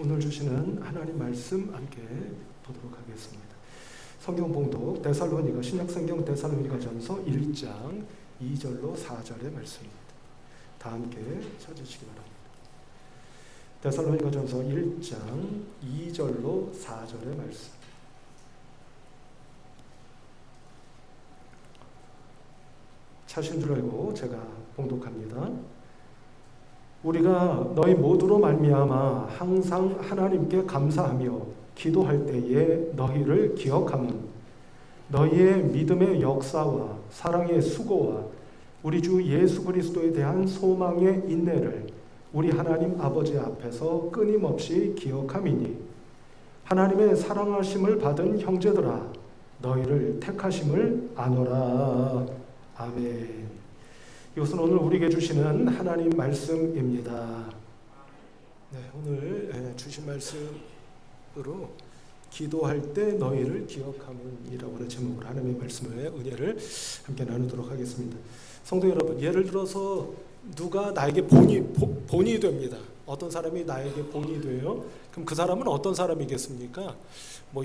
오늘 주시는 하나님 말씀 함께 보도록 하겠습니다. 성경 봉독 데살로니가 신약성경 데살로니가전서 1장 2절로 4절의 말씀입니다. 다 함께 찾으시기 바랍니다. 데살로니가전서 1장 2절로 4절의 말씀. 차신 줄 알고 제가 봉독합니다. 우리가 너희 모두로 말미암아 항상 하나님께 감사하며 기도할 때에 너희를 기억함은 너희의 믿음의 역사와 사랑의 수고와 우리 주 예수 그리스도에 대한 소망의 인내를 우리 하나님 아버지 앞에서 끊임없이 기억함이니 하나님의 사랑하심을 받은 형제들아 너희를 택하심을 아노라. 아멘. 이것은 오늘 우리에게 주시는 하나님 말씀입니다. 네, 오늘 주신 말씀으로 기도할 때 너희를 기억함은이라고 하는 제목으로 하나님의 말씀의 은혜를 함께 나누도록 하겠습니다. 성도 여러분, 예를 들어서 누가 나에게 본이 됩니다. 어떤 사람이 나에게 본이 돼요. 그럼 그 사람은 어떤 사람이겠습니까?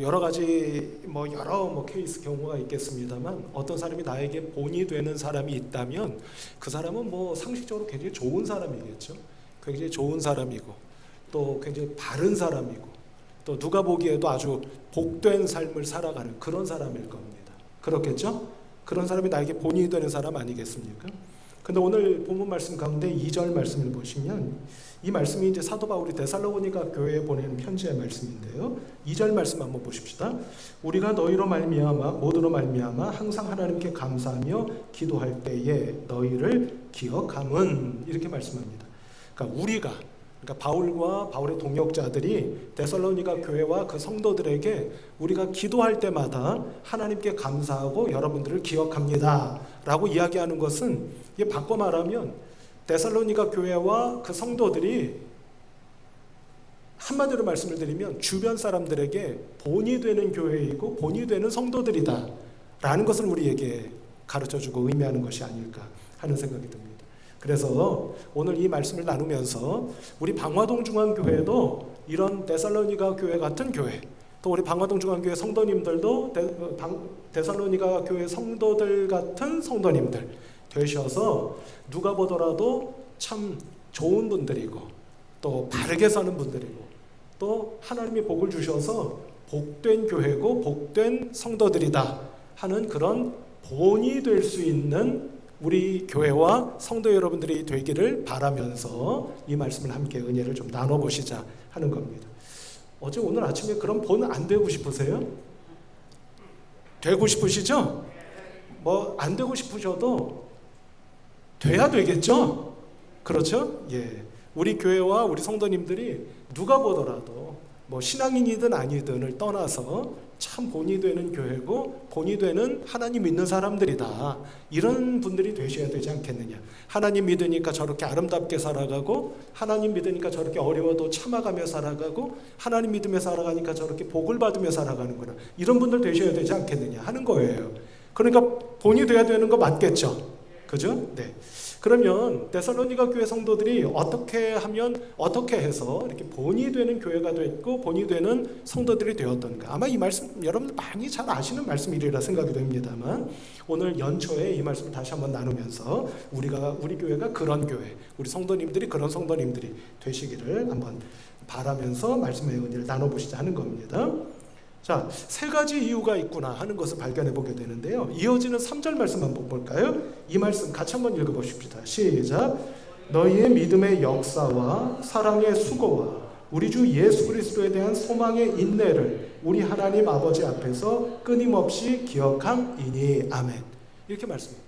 여러 가지 여러 케이스 경우가 있겠습니다만 어떤 사람이 나에게 본이 되는 사람이 있다면 그 사람은 상식적으로 굉장히 좋은 사람이겠죠. 굉장히 좋은 사람이고 또 굉장히 바른 사람이고 또 누가 보기에도 아주 복된 삶을 살아가는 그런 사람일 겁니다. 그렇겠죠? 그런 사람이 나에게 본이 되는 사람 아니겠습니까? 근데 오늘 본문 말씀 가운데 2절 말씀을 보시면 이 말씀이 이제 사도 바울이 데살로니가 교회에 보내는 편지의 말씀인데요. 2절 말씀 한번 보십시다. 우리가 너희로 말미암아 모두로 말미암아 항상 하나님께 감사하며 기도할 때에 너희를 기억함은 이렇게 말씀합니다. 그러니까 바울과 바울의 동역자들이 데살로니가 교회와 그 성도들에게 우리가 기도할 때마다 하나님께 감사하고 여러분들을 기억합니다 라고 이야기하는 것은 이게 바꿔 말하면 데살로니가 교회와 그 성도들이 한마디로 말씀을 드리면 주변 사람들에게 본이 되는 교회이고 본이 되는 성도들이다 라는 것을 우리에게 가르쳐주고 의미하는 것이 아닐까 하는 생각이 듭니다. 그래서 오늘 이 말씀을 나누면서 우리 방화동 중앙교회도 이런 데살로니가 교회 같은 교회, 또 우리 방화동 중앙교회 성도님들도 데살로니가 교회 성도들 같은 성도님들 되셔서 누가 보더라도 참 좋은 분들이고 또 바르게 사는 분들이고 또 하나님이 복을 주셔서 복된 교회고 복된 성도들이다 하는 그런 본이 될 수 있는 우리 교회와 성도 여러분들이 되기를 바라면서 이 말씀을 함께 은혜를 좀 나눠보시자 하는 겁니다. 오늘 아침에 그런 본 안 되고 싶으세요? 되고 싶으시죠? 안 되고 싶으셔도 돼야 되겠죠? 그렇죠? 예. 우리 교회와 우리 성도님들이 누가 보더라도 신앙인이든 아니든을 떠나서 참 본이 되는 교회고 본이 되는 하나님 믿는 사람들이다. 이런 분들이 되셔야 되지 않겠느냐. 하나님 믿으니까 저렇게 아름답게 살아가고 하나님 믿으니까 저렇게 어려워도 참아가며 살아가고 하나님 믿으며 살아가니까 저렇게 복을 받으며 살아가는구나. 이런 분들 되셔야 되지 않겠느냐 하는 거예요. 그러니까 본이 돼야 되는 거 맞겠죠? 그죠? 네. 그러면 데살로니가 교회 성도들이 어떻게 해서 이렇게 본이 되는 교회가 됐고 본이 되는 성도들이 되었던가. 아마 이 말씀 여러분들 많이 잘 아시는 말씀이리라 생각이 됩니다만 오늘 연초에 이 말씀을 다시 한번 나누면서 우리 교회가 그런 교회, 우리 성도님들이 그런 성도님들이 되시기를 한번 바라면서 말씀의 은혜를 나눠보시자 하는 겁니다. 자, 세 가지 이유가 있구나 하는 것을 발견해 보게 되는데요. 이어지는 3절 말씀 한번 볼까요? 이 말씀 같이 한번 읽어보십시다. 시작. 너희의 믿음의 역사와 사랑의 수고와 우리 주 예수 그리스도에 대한 소망의 인내를 우리 하나님 아버지 앞에서 끊임없이 기억함이니. 아멘. 이렇게 말씀합니다.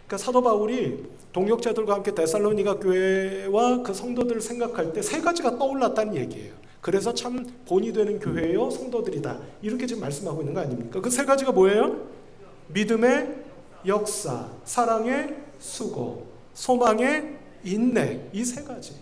그러니까 사도 바울이 동역자들과 함께 데살로니가 교회와 그 성도들을 생각할 때 세 가지가 떠올랐다는 얘기예요. 그래서 참 본이 되는 교회요 성도들이다 이렇게 지금 말씀하고 있는 거 아닙니까? 그 세 가지가 뭐예요? 믿음의 역사, 사랑의 수고, 소망의 인내. 이 세 가지.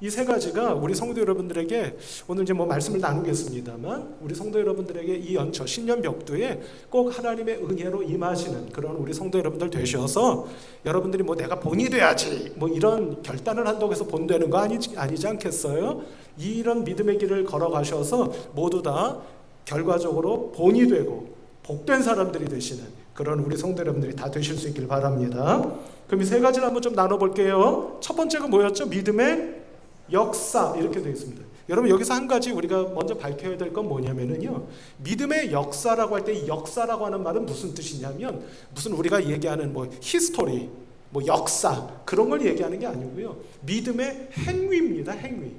이 세 가지가 우리 성도 여러분들에게 오늘 이제 뭐 말씀을 나누겠습니다만 우리 성도 여러분들에게 이 연초 신년 벽두에 꼭 하나님의 은혜로 임하시는 그런 우리 성도 여러분들 되셔서 여러분들이 뭐 내가 본이 돼야지 뭐 이런 결단을 한다고 해서 본 되는 거 아니지 않겠어요? 이런 믿음의 길을 걸어가셔서 모두 다 결과적으로 본이 되고 복된 사람들이 되시는 그런 우리 성도 여러분들이 다 되실 수 있길 바랍니다. 그럼 이 세 가지를 한번 좀 나눠볼게요. 첫 번째가 뭐였죠? 믿음의 역사 이렇게 되어 있습니다. 여러분 여기서 한 가지 우리가 먼저 밝혀야 될 건 뭐냐면요, 믿음의 역사라고 할 때 이 역사라고 하는 말은 무슨 뜻이냐면 무슨 우리가 얘기하는 뭐 히스토리, 뭐 역사 그런 걸 얘기하는 게 아니고요, 믿음의 행위입니다. 행위.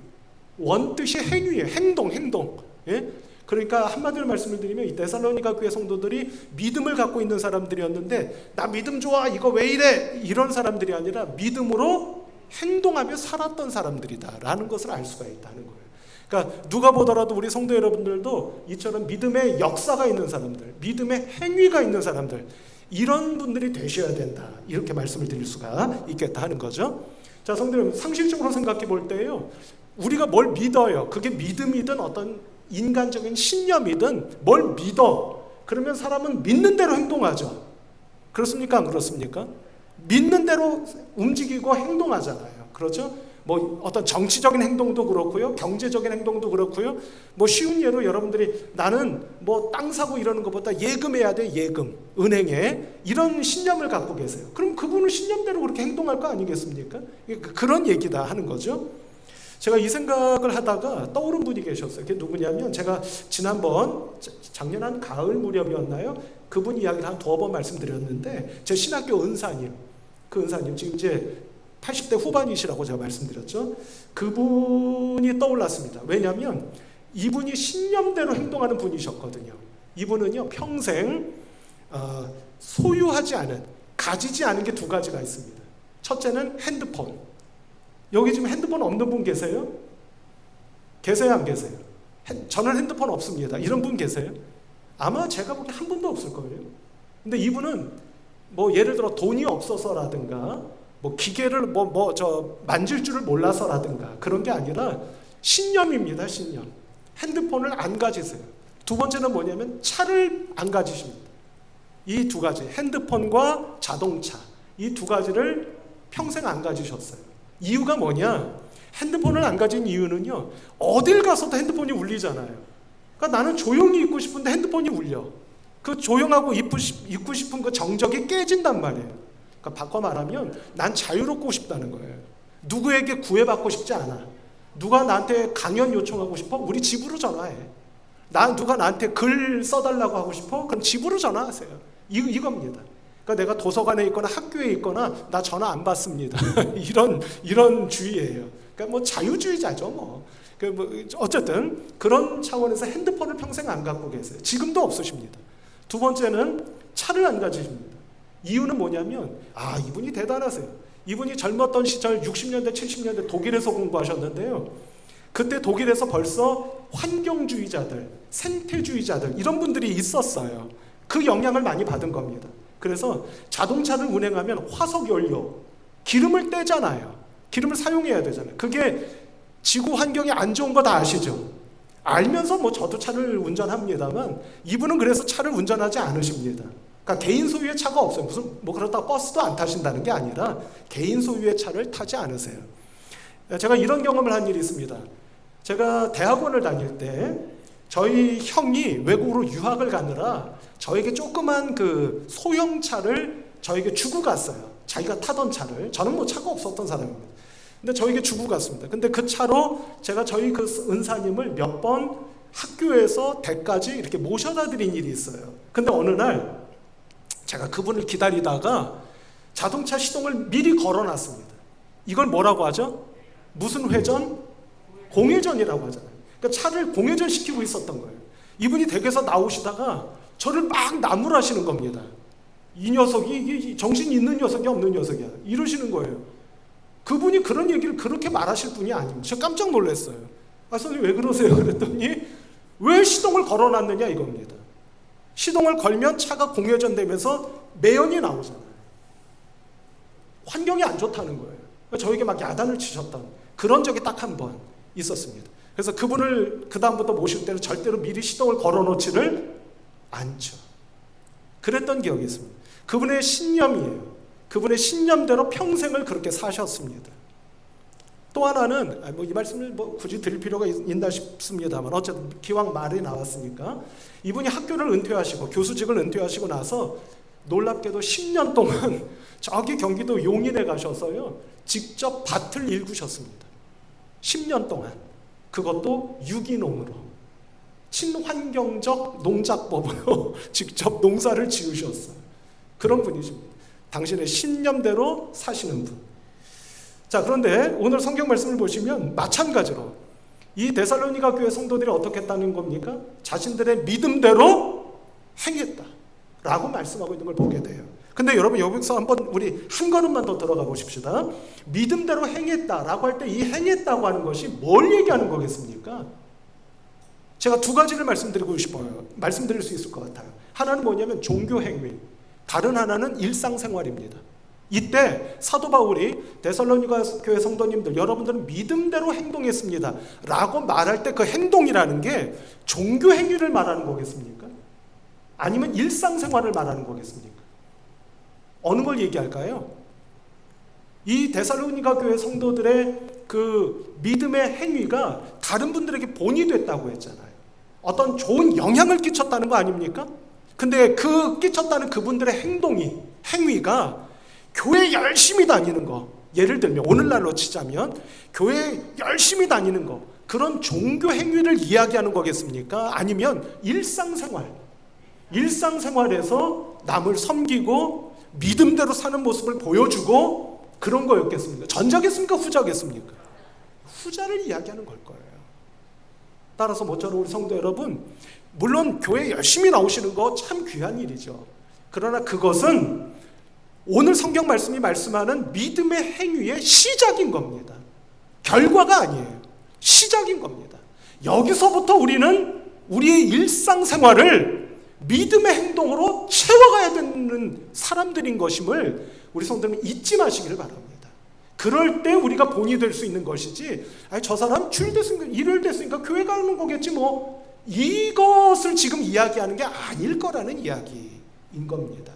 원뜻이 행위예요. 행동. 예? 그러니까 한마디로 말씀을 드리면 이 데살로니가 교회 성도들이 믿음을 갖고 있는 사람들이었는데 나 믿음 좋아 이거 왜 이래 이런 사람들이 아니라 믿음으로 행동하며 살았던 사람들이다라는 것을 알 수가 있다는 거예요. 그러니까 누가 보더라도 우리 성도 여러분들도 이처럼 믿음의 역사가 있는 사람들, 믿음의 행위가 있는 사람들, 이런 분들이 되셔야 된다 이렇게 말씀을 드릴 수가 있겠다 하는 거죠. 자, 성도 여러분, 상식적으로 생각해 볼 때요, 우리가 뭘 믿어요. 그게 믿음이든 어떤 인간적인 신념이든 뭘 믿어. 그러면 사람은 믿는 대로 행동하죠. 그렇습니까? 안 그렇습니까? 믿는 대로 움직이고 행동하잖아요. 그렇죠? 뭐 어떤 정치적인 행동도 그렇고요, 경제적인 행동도 그렇고요. 뭐 쉬운 예로 여러분들이 나는 뭐 땅 사고 이러는 것보다 예금해야 돼, 예금, 은행에 이런 신념을 갖고 계세요. 그럼 그분은 신념대로 그렇게 행동할 거 아니겠습니까? 그런 얘기다 하는 거죠. 제가 이 생각을 하다가 떠오른 분이 계셨어요. 그게 누구냐면 제가 지난번 작년 한 가을 무렵이었나요? 그분 이야기를 한 2번 말씀드렸는데 제 신학교 은사님, 그 은사님 지금 이제 80대 후반이시라고 제가 말씀드렸죠. 그분이 떠올랐습니다. 왜냐하면 이분이 신념대로 행동하는 분이셨거든요. 이분은요 평생 소유하지 않은, 가지지 않은 게 2가지가 있습니다. 첫째는 핸드폰. 여기 지금 핸드폰 없는 분 계세요? 계세요, 안 계세요? 저는 핸드폰 없습니다. 이런 분 계세요? 아마 제가 보기엔 한 분도 없을 거예요. 근데 이분은 뭐 예를 들어 돈이 없어서라든가 뭐 기계를 만질 줄을 몰라서라든가 그런 게 아니라 신념입니다. 신념. 핸드폰을 안 가지세요. 2번째는 뭐냐면 차를 안 가지십니다. 이 2가지, 핸드폰과 자동차, 이 2가지를 평생 안 가지셨어요. 이유가 뭐냐? 핸드폰을 안 가진 이유는요, 어딜 가서도 핸드폰이 울리잖아요. 그러니까 나는 조용히 있고 싶은데 핸드폰이 울려. 그 조용하고 있고 싶은 그 정적이 깨진단 말이에요. 그러니까 바꿔 말하면 난 자유롭고 싶다는 거예요. 누구에게 구애받고 싶지 않아. 누가 나한테 강연 요청하고 싶어? 우리 집으로 전화해. 누가 나한테 글 써달라고 하고 싶어? 그럼 집으로 전화하세요. 이겁니다. 그러니까 내가 도서관에 있거나 학교에 있거나 나 전화 안 받습니다. 이런 주의예요. 그러니까 뭐 자유주의자죠, 뭐. 어쨌든 그런 차원에서 핸드폰을 평생 안 갖고 계세요. 지금도 없으십니다. 2번째는 차를 안 가지십니다. 이유는 뭐냐면 이분이 대단하세요. 이분이 젊었던 시절 60년대 70년대 독일에서 공부하셨는데요. 그때 독일에서 벌써 환경주의자들, 생태주의자들 이런 분들이 있었어요. 그 영향을 많이 받은 겁니다. 그래서 자동차를 운행하면 화석연료, 기름을 떼잖아요. 기름을 사용해야 되잖아요. 그게 지구 환경에 안 좋은 거 다 아시죠? 알면서 뭐 저도 차를 운전합니다만 이분은 그래서 차를 운전하지 않으십니다. 그러니까 개인 소유의 차가 없어요. 무슨 뭐 그렇다고 버스도 안 타신다는 게 아니라 개인 소유의 차를 타지 않으세요. 제가 이런 경험을 한 일이 있습니다. 제가 대학원을 다닐 때 저희 형이 외국으로 유학을 가느라 저에게 조그만 그 소형차를 저에게 주고 갔어요. 자기가 타던 차를. 저는 뭐 차가 없었던 사람입니다. 근데 저에게 주고 갔습니다. 근데 그 차로 제가 저희 그 은사님을 몇 번 학교에서 댁까지 이렇게 모셔다 드린 일이 있어요. 근데 어느 날 제가 그분을 기다리다가 자동차 시동을 미리 걸어놨습니다. 이걸 뭐라고 하죠? 무슨 회전? 공회전이라고 하잖아요. 그러니까 차를 공회전 시키고 있었던 거예요. 이분이 댁에서 나오시다가 저를 막 나무라시는 겁니다. 이 녀석이 정신이 있는 녀석이 없는 녀석이야 이러시는 거예요. 그분이 그런 얘기를 그렇게 말하실 분이 아닙니다. 저 깜짝 놀랐어요. 선생님 왜 그러세요? 그랬더니 왜 시동을 걸어놨느냐 이겁니다. 시동을 걸면 차가 공회전되면서 매연이 나오잖아요. 환경이 안 좋다는 거예요. 저에게 막 야단을 치셨던 그런 적이 딱 한 번 있었습니다. 그래서 그분을 그 다음부터 모실 때는 절대로 미리 시동을 걸어놓지를 않죠. 그랬던 기억이 있습니다. 그분의 신념이에요. 그분의 신념대로 평생을 그렇게 사셨습니다. 또 하나는 이 말씀을 굳이 드릴 필요가 있나 싶습니다만 어쨌든 기왕 말이 나왔으니까 이분이 학교를 은퇴하시고 교수직을 은퇴하시고 나서 놀랍게도 10년 동안 저기 경기도 용인에 가셔서요 직접 밭을 일구셨습니다. 10년 동안. 그것도 유기농으로 친환경적 농작법으로 직접 농사를 지으셨어요. 그런 분이십니다. 당신의 신념대로 사시는 분. 자, 그런데 오늘 성경 말씀을 보시면 마찬가지로 이 데살로니가 교회 성도들이 어떻게 했다는 겁니까? 자신들의 믿음대로 행했다라고 말씀하고 있는 걸 보게 돼요. 근데 여러분 여기서 한번 우리 한 걸음만 더 들어가 보십시다. 믿음대로 행했다라고 할 때 이 행했다고 하는 것이 뭘 얘기하는 거겠습니까? 제가 두 가지를 말씀드리고 싶어요. 말씀드릴 수 있을 것 같아요. 하나는 뭐냐면 종교 행위, 다른 하나는 일상생활입니다. 이때 사도 바울이 데살로니가 교회 성도님들 여러분들은 믿음대로 행동했습니다 라고 말할 때 그 행동이라는 게 종교 행위를 말하는 거겠습니까? 아니면 일상생활을 말하는 거겠습니까? 어느 걸 얘기할까요? 이 데살로니가 교회 성도들의 그 믿음의 행위가 다른 분들에게 본이 됐다고 했잖아요. 어떤 좋은 영향을 끼쳤다는 거 아닙니까? 근데 그 끼쳤다는 그분들의 행위가 교회 열심히 다니는 거, 예를 들면 오늘날로 치자면 교회 열심히 다니는 거, 그런 종교 행위를 이야기하는 거겠습니까? 아니면 일상생활에서 남을 섬기고 믿음대로 사는 모습을 보여주고 그런 거였겠습니까? 전자겠습니까? 후자겠습니까? 후자를 이야기하는 걸 거예요. 따라서 모쪼록 우리 성도 여러분, 물론 교회 열심히 나오시는 거 참 귀한 일이죠. 그러나 그것은 오늘 성경 말씀이 말씀하는 믿음의 행위의 시작인 겁니다. 결과가 아니에요. 시작인 겁니다. 여기서부터 우리는 우리의 일상생활을 믿음의 행동으로 채워가야 되는 사람들인 것임을 우리 성도님 잊지 마시기를 바랍니다. 그럴 때 우리가 본이 될 수 있는 것이지, 저 사람 주일 됐으니까 일요일 됐으니까 교회 가는 거겠지 뭐, 이것을 지금 이야기하는 게 아닐 거라는 이야기인 겁니다.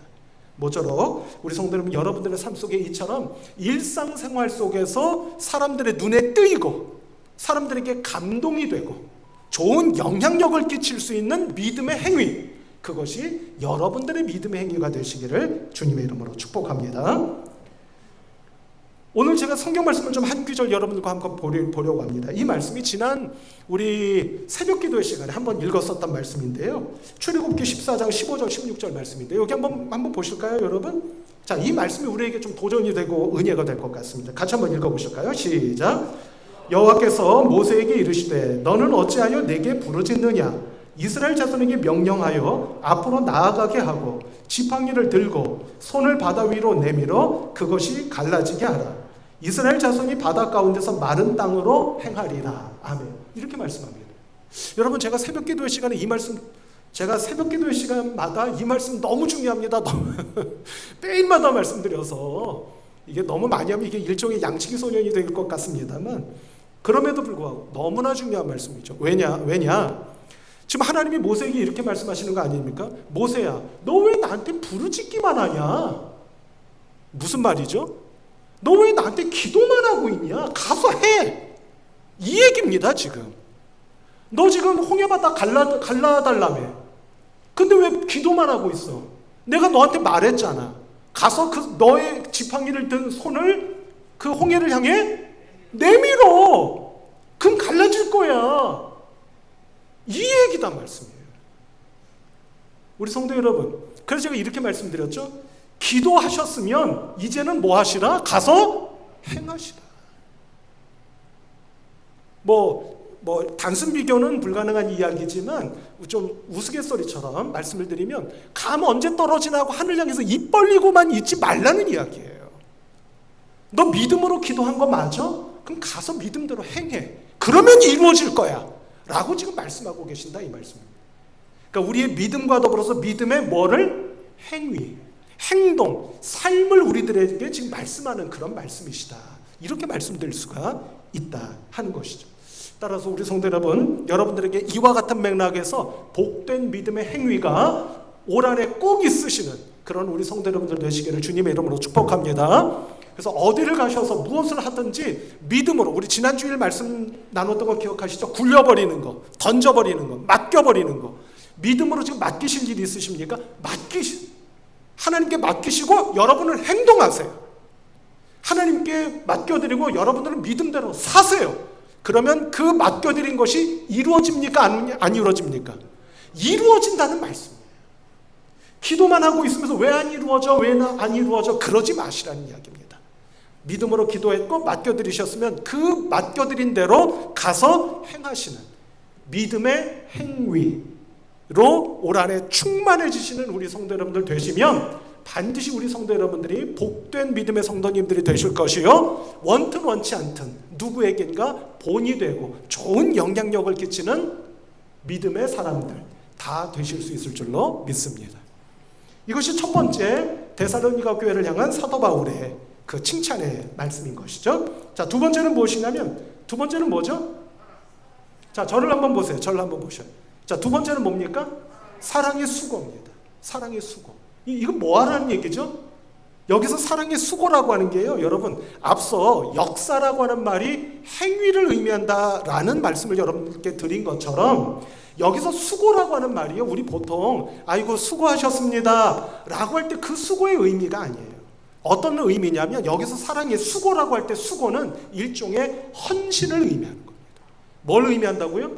모쪼록 우리 성도 여러분, 여러분들의 삶 속에 이처럼 일상생활 속에서 사람들의 눈에 뜨이고 사람들에게 감동이 되고 좋은 영향력을 끼칠 수 있는 믿음의 행위, 그것이 여러분들의 믿음의 행위가 되시기를 주님의 이름으로 축복합니다. 오늘 제가 성경 말씀을 좀 한 구절 여러분들과 한번 보려고 합니다. 이 말씀이 지난 우리 새벽기도의 시간에 한번 읽었었던 말씀인데요. 출애굽기 14장 15절 16절 말씀인데요. 여기 한번 보실까요, 여러분? 자, 이 말씀이 우리에게 좀 도전이 되고 은혜가 될 것 같습니다. 같이 한번 읽어보실까요? 시작. 여호와께서 모세에게 이르시되 너는 어찌하여 내게 부르짖느냐? 이스라엘 자손에게 명령하여 앞으로 나아가게 하고 지팡이를 들고 손을 바다 위로 내밀어 그것이 갈라지게 하라. 이스라엘 자손이 바다 가운데서 마른 땅으로 행하리라. 아멘. 이렇게 말씀합니다. 여러분, 제가 새벽기도의 시간에 이 말씀, 제가 새벽기도의 시간마다 이 말씀 너무 중요합니다. 매일마다 말씀드려서 이게 너무 많이 하면 이게 일종의 양치기 소년이 될 것 같습니다만, 그럼에도 불구하고 너무나 중요한 말씀이죠. 왜냐? 지금 하나님이 모세에게 이렇게 말씀하시는 거 아닙니까? 모세야, 너 왜 나한테 부르짖기만 하냐? 무슨 말이죠? 너 왜 나한테 기도만 하고 있냐? 가서 해! 이 얘기입니다, 지금. 너 지금 홍해바다 갈라달라며. 근데 왜 기도만 하고 있어? 내가 너한테 말했잖아. 가서 그 너의 지팡이를 든 손을 그 홍해를 향해 내밀어. 그럼 갈라질 거야. 이 얘기다 말씀이에요. 우리 성도 여러분, 그래서 제가 이렇게 말씀드렸죠. 기도하셨으면 이제는 뭐 하시라? 가서 행하시라. 단순 비교는 불가능한 이야기지만 좀 우스갯소리처럼 말씀을 드리면, 감 언제 떨어지나 하고 하늘 향해서 입 벌리고만 있지 말라는 이야기예요. 너 믿음으로 기도한 거 맞아? 그럼 가서 믿음대로 행해. 그러면 이루어질 거야 라고 지금 말씀하고 계신다, 이 말씀입니다. 그러니까 우리의 믿음과 더불어서 믿음의 뭐를? 행위, 행동, 삶을 우리들에게 지금 말씀하는 그런 말씀이시다. 이렇게 말씀드릴 수가 있다 하는 것이죠. 따라서 우리 성도 여러분, 여러분들에게 이와 같은 맥락에서 복된 믿음의 행위가 올 한해 꼭 있으시는 그런 우리 성도 여러분들 되시기를 주님의 이름으로 축복합니다. 그래서 어디를 가셔서 무엇을 하든지 믿음으로, 우리 지난 주일 말씀 나눴던 거 기억하시죠? 굴려버리는 거, 던져버리는 거, 맡겨버리는 거. 믿음으로 지금 맡기실 일이 있으십니까? 하나님께 맡기시고 여러분은 행동하세요. 하나님께 맡겨드리고 여러분들은 믿음대로 사세요. 그러면 그 맡겨드린 것이 이루어집니까? 안 이루어집니까? 이루어진다는 말씀이에요. 기도만 하고 있으면서 왜 안 이루어져? 왜 안 이루어져? 그러지 마시라는 이야기입니다. 믿음으로 기도했고 맡겨드리셨으면 그 맡겨드린 대로 가서 행하시는 믿음의 행위로 올 한해 충만해지시는 우리 성도 여러분들 되시면 반드시 우리 성도 여러분들이 복된 믿음의 성도님들이 되실 것이요, 원튼 원치 않든 누구에겐가 본이 되고 좋은 영향력을 끼치는 믿음의 사람들 다 되실 수 있을 줄로 믿습니다. 이것이 첫 번째 데살로니가 교회를 향한 사도 바울의 그 칭찬의 말씀인 것이죠. 자, 두 번째는 무엇이냐면, 두 번째는 뭐죠? 자, 저를 한번 보세요. 저를 한번 보셔요. 자, 두 번째는 뭡니까? 사랑의 수고입니다. 사랑의 수고. 이건 뭐 하라는 얘기죠? 여기서 사랑의 수고라고 하는 게요, 여러분, 앞서 역사라고 하는 말이 행위를 의미한다라는 말씀을 여러분께 드린 것처럼 여기서 수고라고 하는 말이요, 우리 보통 아이고 수고하셨습니다 라고 할 때 그 수고의 의미가 아니에요. 어떤 의미냐면 여기서 사랑의 수고라고 할 때 수고는 일종의 헌신을 의미하는 겁니다. 뭘 의미한다고요?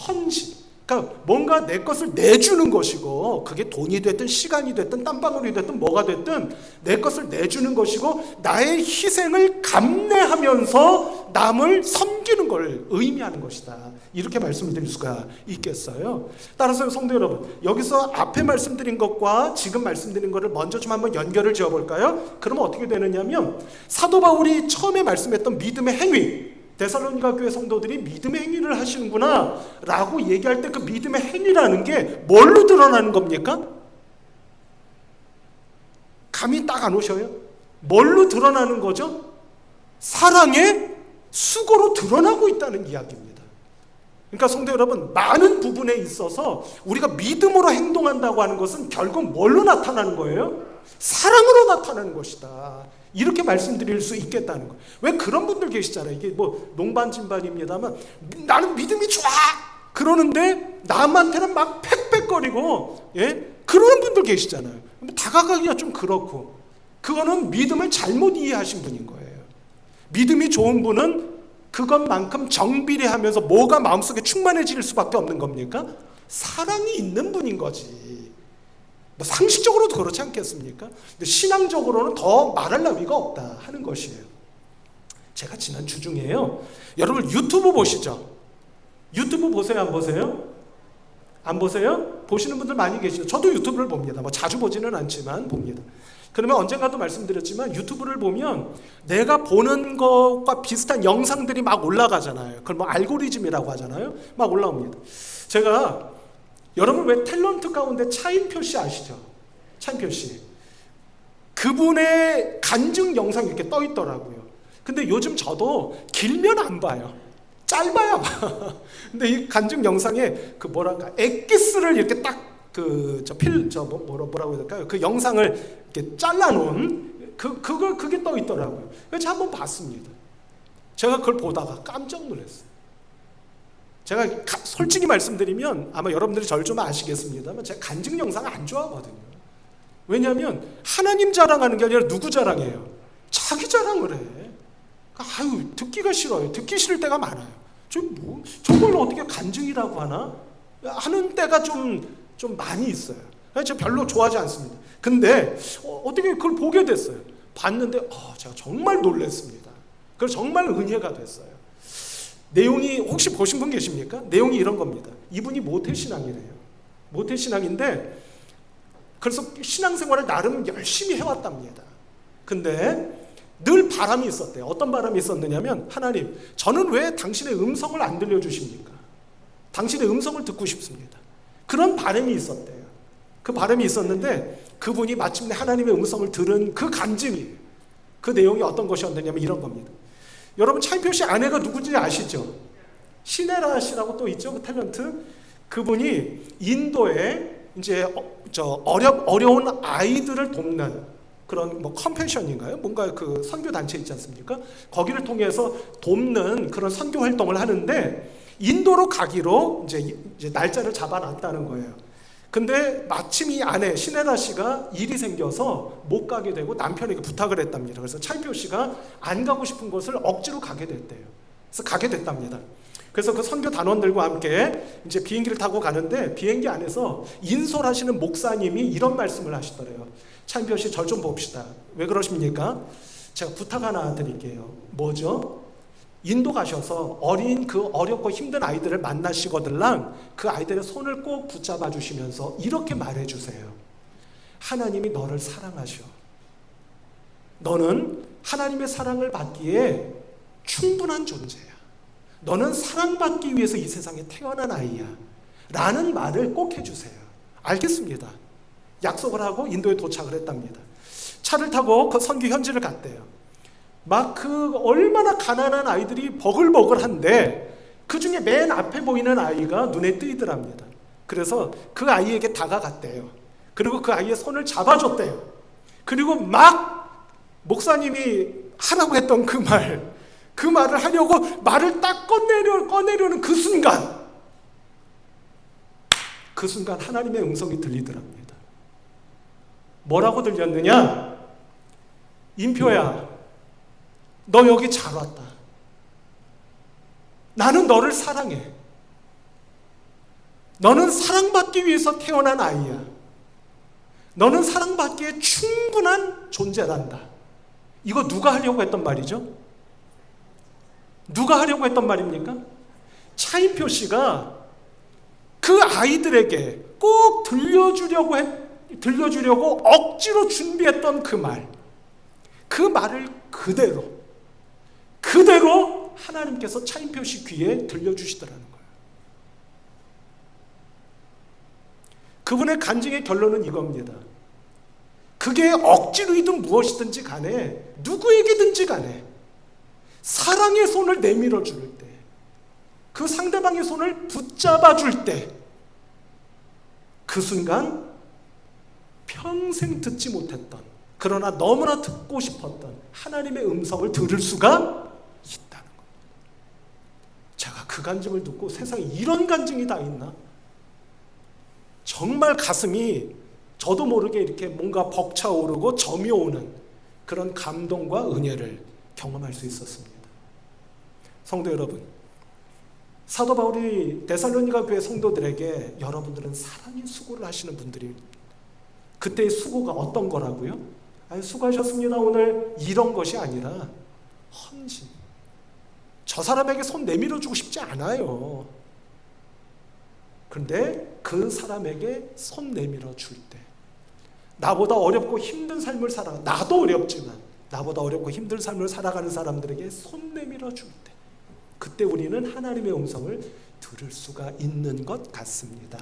헌신. 그러니까 뭔가 내 것을 내주는 것이고, 그게 돈이 됐든 시간이 됐든 땀방울이 됐든 뭐가 됐든 내 것을 내주는 것이고, 나의 희생을 감내하면서 남을 섬기는 걸 의미하는 것이다. 이렇게 말씀을 드릴 수가 있겠어요. 따라서 성도 여러분, 여기서 앞에 말씀드린 것과 지금 말씀드린 것을 먼저 좀 한번 연결을 지어볼까요? 그러면 어떻게 되느냐면, 사도 바울이 처음에 말씀했던 믿음의 행위, 데살로니가 교회 성도들이 믿음의 행위를 하시는구나 라고 얘기할 때 그 믿음의 행위라는 게 뭘로 드러나는 겁니까? 감이 딱 안 오셔요? 뭘로 드러나는 거죠? 사랑의 수고로 드러나고 있다는 이야기입니다. 그러니까 성도 여러분, 많은 부분에 있어서 우리가 믿음으로 행동한다고 하는 것은 결국 뭘로 나타나는 거예요? 사랑으로 나타나는 것이다. 이렇게 말씀드릴 수 있겠다는 거예요. 왜 그런 분들 계시잖아요. 이게 뭐 농반진반입니다만, 나는 믿음이 좋아 그러는데 남한테는 막 팩팩거리고, 예? 그런 분들 계시잖아요. 다가가기가 좀 그렇고, 그거는 믿음을 잘못 이해하신 분인 거예요. 믿음이 좋은 분은 그것만큼 정비례하면서 뭐가 마음속에 충만해질 수밖에 없는 겁니까? 사랑이 있는 분인 거지. 뭐 상식적으로도 그렇지 않겠습니까? 근데 신앙적으로는 더 말할 나위가 없다 하는 것이에요. 제가 지난 주 중에요, 여러분 유튜브 보시죠? 유튜브 보세요, 안 보세요? 안 보세요? 보시는 분들 많이 계시죠? 저도 유튜브를 봅니다. 뭐 자주 보지는 않지만 봅니다. 그러면 언젠가도 말씀드렸지만 유튜브를 보면 내가 보는 것과 비슷한 영상들이 막 올라가잖아요. 그걸 뭐 알고리즘이라고 하잖아요. 막 올라옵니다. 제가, 여러분 왜 탤런트 가운데 차인표 씨 아시죠? 차인표 씨. 그분의 간증 영상이 이렇게 떠 있더라고요. 근데 요즘 저도 길면 안 봐요. 짧아야 봐. 근데 이 간증 영상에 그 뭐랄까, 엑기스를 이렇게 딱 뭐라고 해야 될까요? 그 영상을 이렇게 잘라놓은 그게 떠 있더라고요. 그래서 한번 봤습니다. 제가 그걸 보다가 깜짝 놀랐어요. 제가 솔직히 말씀드리면 아마 여러분들이 저를 좀 아시겠습니다만, 제가 간증 영상을 안 좋아하거든요. 왜냐하면 하나님 자랑하는 게 아니라 누구 자랑해요? 자기 자랑을 해. 아유, 듣기가 싫어요. 듣기 싫을 때가 많아요. 저걸 어떻게 간증이라고 하나? 하는 때가 좀 많이 있어요. 제가 별로 좋아하지 않습니다. 근데 어떻게 그걸 보게 됐어요. 봤는데 제가 정말 놀랐습니다. 그래서 정말 은혜가 됐어요. 내용이 혹시 보신 분 계십니까? 내용이 이런 겁니다. 이분이 모태신앙이래요. 모태신앙인데 그래서 신앙생활을 나름 열심히 해왔답니다. 근데 늘 바람이 있었대요. 어떤 바람이 있었느냐면, 하나님, 저는 왜 당신의 음성을 안 들려주십니까? 당신의 음성을 듣고 싶습니다. 그런 바람이 있었대요. 그 바람이 있었는데 그분이 마침내 하나님의 음성을 들은 그 간증이, 그 내용이 어떤 것이었느냐면 이런 겁니다. 여러분 차인표 씨 아내가 누군지 아시죠? 시네라 씨라고 또 있죠, 그 탤런트. 그분이 인도에 이제 어려운 아이들을 돕는 그런 뭐 컴패션인가요? 뭔가 그 선교 단체 있지 않습니까? 거기를 통해서 돕는 그런 선교 활동을 하는데 인도로 가기로 이제 날짜를 잡아놨다는 거예요. 근데 마침 이 아내 시네라 씨가 일이 생겨서 못 가게 되고 남편에게 부탁을 했답니다. 그래서 차인표 씨가 안 가고 싶은 곳을 억지로 가게 됐대요. 그래서 가게 됐답니다. 그래서 그 선교 단원들과 함께 이제 비행기를 타고 가는데 비행기 안에서 인솔하시는 목사님이 이런 말씀을 하시더래요. 차인표 씨, 절 좀 봅시다. 왜 그러십니까? 제가 부탁 하나 드릴게요. 뭐죠? 인도 가셔서 어린 그 어렵고 힘든 아이들을 만나시거들랑 그 아이들의 손을 꼭 붙잡아 주시면서 이렇게 말해 주세요. 하나님이 너를 사랑하셔. 너는 하나님의 사랑을 받기에 충분한 존재야. 너는 사랑받기 위해서 이 세상에 태어난 아이야. 라는 말을 꼭 해주세요. 알겠습니다. 약속을 하고 인도에 도착을 했답니다. 차를 타고 그 선교 현지를 갔대요. 막 그 얼마나 가난한 아이들이 버글버글한데 그 중에 맨 앞에 보이는 아이가 눈에 띄더랍니다. 그래서 그 아이에게 다가갔대요. 그리고 그 아이의 손을 잡아줬대요. 그리고 막 목사님이 하라고 했던 그 말을 하려고 말을 딱 꺼내려는 그 순간 하나님의 음성이 들리더랍니다. 뭐라고 들렸느냐? 인표야, 너 여기 잘 왔다. 나는 너를 사랑해. 너는 사랑받기 위해서 태어난 아이야. 너는 사랑받기에 충분한 존재란다. 이거 누가 하려고 했던 말이죠? 누가 하려고 했던 말입니까? 차인표 씨가 그 아이들에게 꼭 들려주려고 억지로 준비했던 그 말을 그대로 하나님께서 차인표 씨 귀에 들려주시더라는 거예요. 그분의 간증의 결론은 이겁니다. 그게 억지로이든 무엇이든지 간에 누구에게든지 간에 사랑의 손을 내밀어 줄 때, 그 상대방의 손을 붙잡아 줄 때, 그 순간 평생 듣지 못했던, 그러나 너무나 듣고 싶었던 하나님의 음성을 들을 수가 있다는 겁니다. 제가 그 간증을 듣고 세상에 이런 간증이 다 있나? 정말 가슴이 저도 모르게 이렇게 뭔가 벅차오르고 점이 오는 그런 감동과 은혜를 경험할 수 있었습니다. 성도 여러분, 사도 바울이 데살로니가 교회 성도들에게 여러분들은 사랑의 수고를 하시는 분들입니다. 그때의 수고가 어떤 거라고요? 아니, 수고하셨습니다 오늘 이런 것이 아니라 헌신. 저 사람에게 손 내밀어 주고 싶지 않아요. 그런데 그 사람에게 손 내밀어 줄 때, 나보다 어렵고 힘든 삶을 나도 어렵지만 나보다 어렵고 힘든 삶을 살아가는 사람들에게 손 내밀어 줄 때, 그때 우리는 하나님의 음성을 들을 수가 있는 것 같습니다.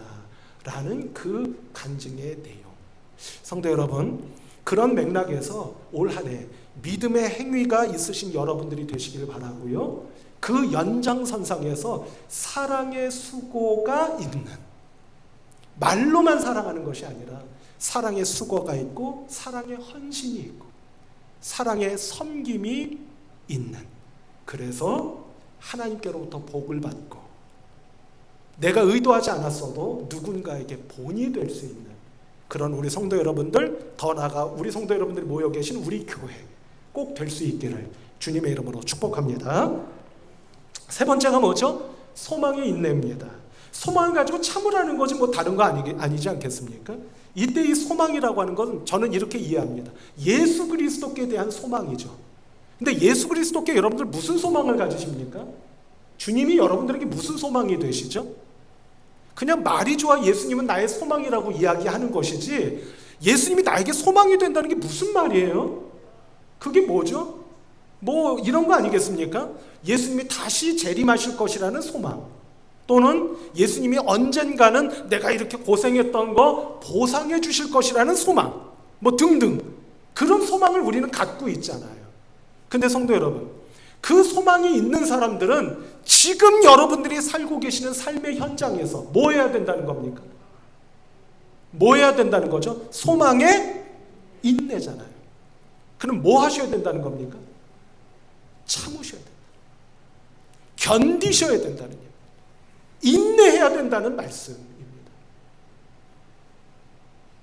라는 그 간증의 내용. 성도 여러분, 그런 맥락에서 올 한 해 믿음의 행위가 있으신 여러분들이 되시길 바라고요. 그 연장선상에서 사랑의 수고가 있는, 말로만 사랑하는 것이 아니라 사랑의 수고가 있고 사랑의 헌신이 있고 사랑의 섬김이 있는, 그래서 하나님께로부터 복을 받고 내가 의도하지 않았어도 누군가에게 본이 될 수 있는 그런 우리 성도 여러분들, 더 나아가 우리 성도 여러분들이 모여 계신 우리 교회 꼭 될 수 있기를 주님의 이름으로 축복합니다. 세 번째가 뭐죠? 소망의 인내입니다. 소망을 가지고 참으라는 거지 뭐 다른 거 아니지 않겠습니까? 이때 이 소망이라고 하는 건 저는 이렇게 이해합니다. 예수 그리스도께 대한 소망이죠. 근데 예수 그리스도께 여러분들 무슨 소망을 가지십니까? 주님이 여러분들에게 무슨 소망이 되시죠? 그냥 말이 좋아 예수님은 나의 소망이라고 이야기하는 것이지, 예수님이 나에게 소망이 된다는 게 무슨 말이에요? 그게 뭐죠? 뭐 이런 거 아니겠습니까? 예수님이 다시 재림하실 것이라는 소망, 또는 예수님이 언젠가는 내가 이렇게 고생했던 거 보상해 주실 것이라는 소망, 뭐 등등 그런 소망을 우리는 갖고 있잖아요. 근데 성도 여러분, 그 소망이 있는 사람들은 지금 여러분들이 살고 계시는 삶의 현장에서 뭐 해야 된다는 겁니까? 뭐 해야 된다는 거죠? 소망의 인내잖아요. 그럼 뭐 하셔야 된다는 겁니까? 참으셔야 된다. 견디셔야 된다는 얘기. 인내해야 된다는 말씀입니다.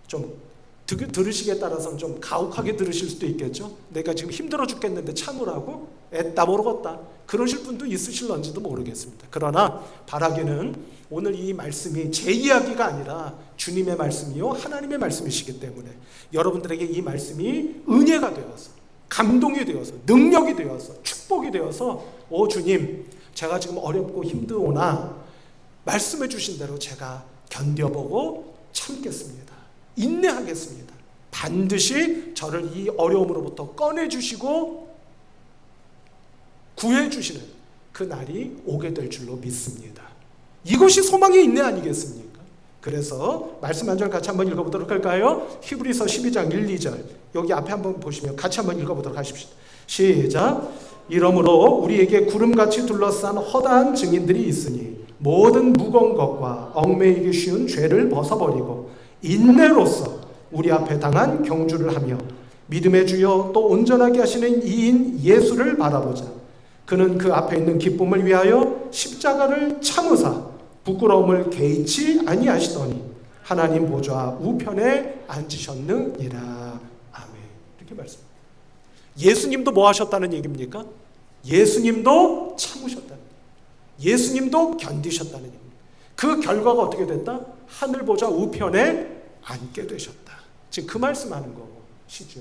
좀 들으시기에 따라서는 좀 가혹하게 들으실 수도 있겠죠. 내가 지금 힘들어 죽겠는데 참으라고? 애따 모르겠다. 그러실 분도 있으실런지도 모르겠습니다. 그러나 바라기는 오늘 이 말씀이 제 이야기가 아니라 주님의 말씀이요 하나님의 말씀이시기 때문에 여러분들에게 이 말씀이 은혜가 되어서, 감동이 되어서, 능력이 되어서, 축복이 되어서 주님, 제가 지금 어렵고 힘들오나 말씀해 주신 대로 제가 견뎌보고 참겠습니다. 인내하겠습니다. 반드시 저를 이 어려움으로부터 꺼내주시고 구해주시는 그 날이 오게 될 줄로 믿습니다. 이것이 소망의 인내 아니겠습니까? 그래서 말씀 한 절 같이 한번 읽어보도록 할까요? 히브리서 12장 1, 2절 여기 앞에 한번 보시면 같이 한번 읽어보도록 하십시오. 시작. 이러므로 우리에게 구름같이 둘러싼 허다한 증인들이 있으니 모든 무거운 것과 얽매이기 쉬운 죄를 벗어버리고 인내로서 우리 앞에 당한 경주를 하며 믿음의 주여 또 온전하게 하시는 이인 예수를 바라보자. 그는 그 앞에 있는 기쁨을 위하여 십자가를 참으사 부끄러움을 개의치 아니하시더니 하나님 보좌 우편에 앉으셨느니라. 아멘. 이렇게 말씀합니다. 예수님도 뭐 하셨다는 얘기입니까? 예수님도 참으셨다는 얘기입니다. 예수님도 견디셨다는 얘기입니다. 그 결과가 어떻게 됐다? 하늘 보좌 우편에 앉게 되셨다. 지금 그 말씀하는 것이죠.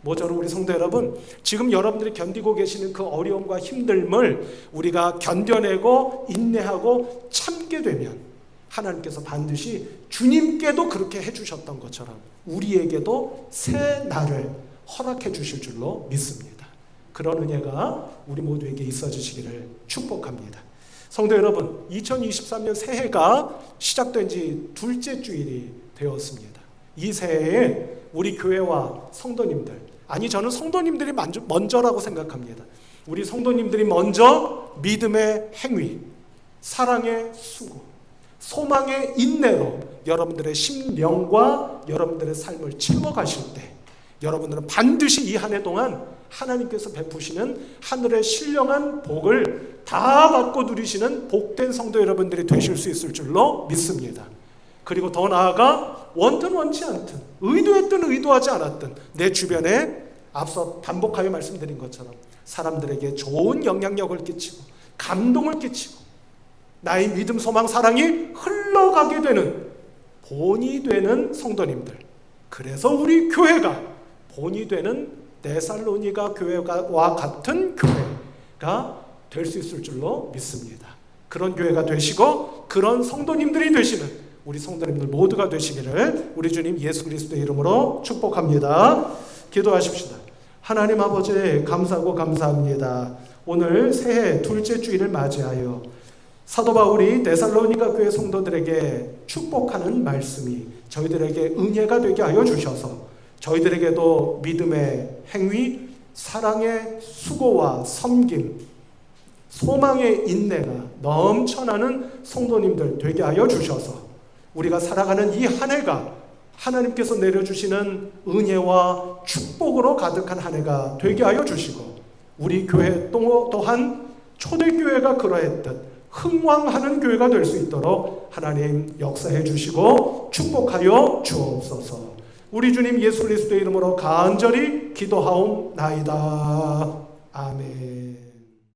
모쪼록 우리 성도 여러분, 지금 여러분들이 견디고 계시는 그 어려움과 힘듦을 우리가 견뎌내고 인내하고 참게 되면 하나님께서 반드시 주님께도 그렇게 해주셨던 것처럼 우리에게도 새 날을 허락해 주실 줄로 믿습니다. 그런 은혜가 우리 모두에게 있어 주시기를 축복합니다. 성도 여러분, 2023년 새해가 시작된 지 둘째 주일이 되었습니다. 이 새해에 우리 교회와 성도님들, 아니 저는 성도님들이 먼저라고 생각합니다. 우리 성도님들이 먼저 믿음의 행위, 사랑의 수고, 소망의 인내로 여러분들의 심령과 여러분들의 삶을 채워가실 때 여러분들은 반드시 이 한 해 동안 하나님께서 베푸시는 하늘의 신령한 복을 다 받고 누리시는 복된 성도 여러분들이 되실 수 있을 줄로 믿습니다. 그리고 더 나아가 원든 원치 않든 의도했든 의도하지 않았든 내 주변에 앞서 반복하여 말씀드린 것처럼 사람들에게 좋은 영향력을 끼치고 감동을 끼치고 나의 믿음, 소망, 사랑이 흘러가게 되는 본이 되는 성도님들, 그래서 우리 교회가 본이 되는 데살로니가 교회와 같은 교회가 될 수 있을 줄로 믿습니다. 그런 교회가 되시고 그런 성도님들이 되시는 우리 성도님들 모두가 되시기를 우리 주님 예수 그리스도의 이름으로 축복합니다. 기도하십시다. 하나님 아버지, 감사하고 감사합니다. 오늘 새해 둘째 주일을 맞이하여 사도 바울이 데살로니가 교회 성도들에게 축복하는 말씀이 저희들에게 은혜가 되게 하여 주셔서 저희들에게도 믿음의 행위, 사랑의 수고와 섬김, 소망의 인내가 넘쳐나는 성도님들 되게 하여 주셔서 우리가 살아가는 이 한 해가 하나님께서 내려주시는 은혜와 축복으로 가득한 한 해가 되게 하여 주시고 우리 교회 또한 초대교회가 그러했듯 흥왕하는 교회가 될 수 있도록 하나님 역사해 주시고 축복하여 주옵소서. 우리 주님 예수 그리스도의 이름으로 간절히 기도하옵나이다. 아멘.